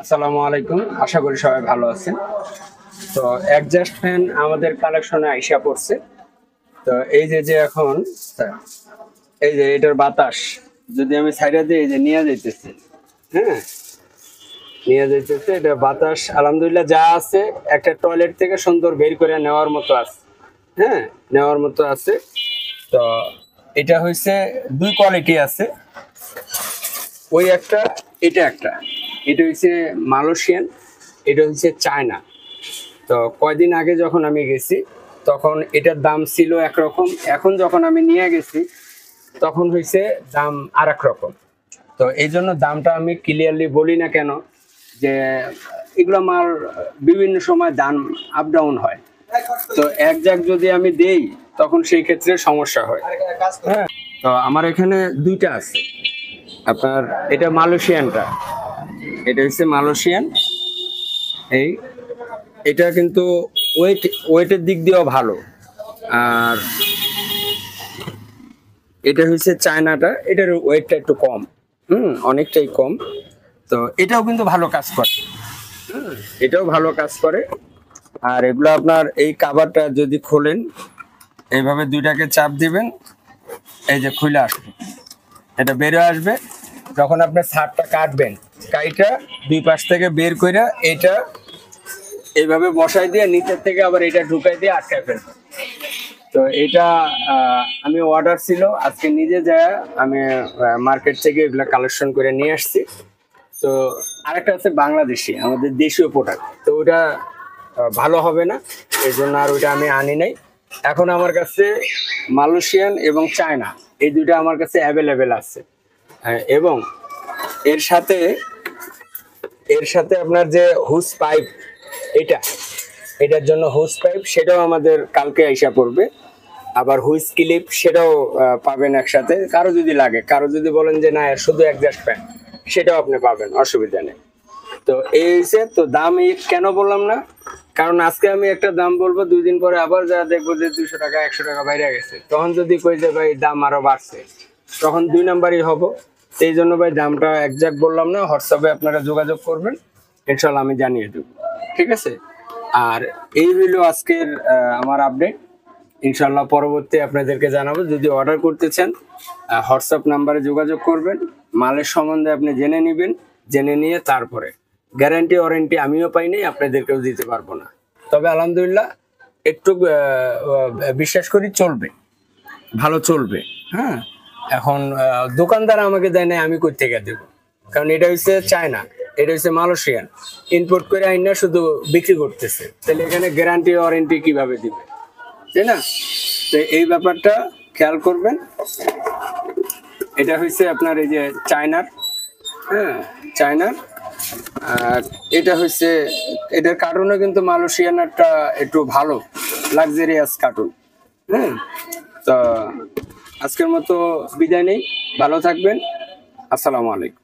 আসসালামু আলাইকুম, আশা করি সবাই ভালো আছেন। তো অ্যাডজাস্ট ফ্যান আমাদের কালেকশনে আইসা পড়ছে। তো এই যে এখন এই যে এটার বাতাস যদি আমি সাইডে দিই, এই যে নিয়ে যাইতেছে, হ্যাঁ নিয়ে যাইতেছে, এটা বাতাস আলহামদুলিল্লাহ যা আছে একটা টয়লেট থেকে সুন্দর বের করে নেওয়ার মতো আছে। হ্যাঁ, নেওয়ার মতো আছে। তো এটা হইছে দুই কোয়ালিটি আছে, ওই একটা এটা একটা, এটা হচ্ছে মালয়েশিয়ান, এটা হচ্ছে চায়না। তো কয়দিন আগে যখন আমি গেছি তখন এটার দাম ছিল একরকম, এখন যখন আমি নিয়ে গেছি তখন হয়েছে দাম আর এক রকম। তো এই জন্য দামটা আমি ক্লিয়ারলি বলি না কেন, যে এগুলো আমার বিভিন্ন সময় দাম আপ ডাউন হয়। তো এক জায়গ যদি আমি দেই তখন সেই ক্ষেত্রে সমস্যা হয়। হ্যাঁ, তো আমার এখানে দুইটা আছে। আপনার এটা মালয়েশিয়ানটা, এটা হচ্ছে মালয়েশিয়ান। এই এটা কিন্তু ওয়েটের দিক দিয়েও ভালো। আর এটা হচ্ছে চায়নাটা, এটার ওয়েটটা একটু কম, অনেকটাই কম। তো এটাও কিন্তু ভালো কাজ করে, এটাও ভালো কাজ করে। আর এগুলো আপনার এই কাভারটা যদি খোলেন, এইভাবে দুইটাকে চাপ দিবেন, এই যে খুলে আসবে, এটা বেরো আসবে। যখন আপনি ছাদটা কাটবেন, কাইটা দুই পাশ থেকে বের করে এটা এইভাবে বসাই দিয়ে নিচের থেকে আবার এটা ঢুকাই দিয়ে আটকায় ফেলবেন। তো এটা আমি অর্ডার ছিল, আজকে নিজে যায় আমি মার্কেট থেকে এগুলা কালেকশন করে নিয়ে আসছি। তো আরেকটা আছে বাংলাদেশি, আমাদের দেশীয় প্রোডাক্ট, তো ওটা ভালো হবে না, এই জন্য আর ওইটা আমি আনি নাই। এখন আমার কাছে মালয়েশিয়ান এবং চায়না এই দুইটা আমার কাছে অ্যাভেলেবেল আছে। এবং এর সাথে আপনার যে হুস পাইপ, এটার জন্য হুইস পাইপ, সেটাও আমাদের কালকে আইসা পড়বে। আবার হুইস ক্লিপ সেটাও পাবেন একসাথে, কারো যদি লাগে, কারো যদি বলেন যে না শুধু অ্যাডজাস্ট ফ্যান, সেটাও আপনি পাবেন, অসুবিধা নেই। তো এই হয়েছে। তো দাম কেন বললাম না, কারণ আজকে আমি একটা দাম বলবো, 2 দিন পরে আবার যা দেখবো যে 200 টাকা 100 টাকা বাইরে গেছে, তখন যদি কই যে ভাই দাম আরো বাড়ছে, তখন 2 নাম্বারই হবো। এই জন্য ভাই দামটা একজাক্ট বললাম না, হোয়াটসঅ্যাপে আপনারা যোগাযোগ করবেন, ইনশাল্লাহ আমি জানিয়ে দেবো, ঠিক আছে। আর এই হইলো আজকের আমার আপডেট। ইনশাল্লাহ পরবর্তী আপনাদেরকে জানাবো। যদি অর্ডার করতে চান হোয়াটসঅ্যাপ নাম্বারে যোগাযোগ করবেন, মালের সম্বন্ধে আপনি জেনে নেবেন, জেনে নিয়ে তারপরে গ্যারান্টি ওয়ারেন্টি আমিও পাই নাই, আপনাদেরকেও দিতে পারবো না। তবে আলহামদুলিল্লাহ একটু বিশ্বাস করি চলবে, ভালো চলবে। হ্যাঁ, এখন দোকানদার আমাকে দেয় নাই, আমি কই থেকে দেবো? কারণ এটা হচ্ছে চায়না, এটা হচ্ছে মালয়েশিয়ান, ইম্পোর্ট করে আইনা শুধু বিক্রি করতেছে, তাহলে এখানে গ্যারান্টি ওয়ারেন্টি কিভাবে দিবে, তাই না? তো এই ব্যাপারটা খেয়াল করবেন। এটা হচ্ছে আপনার এই যে চায়নার, হ্যাঁ চায়নার। আর এটা হচ্ছে, এটার কার্টুনও কিন্তু মালয়েশিয়ানটা একটু ভালো লাক্সারিয়াস কার্টুন। হ্যাঁ, তো আজকের মতো বিদায় নেই, ভালো থাকবেন, আসসালামু আলাইকুম।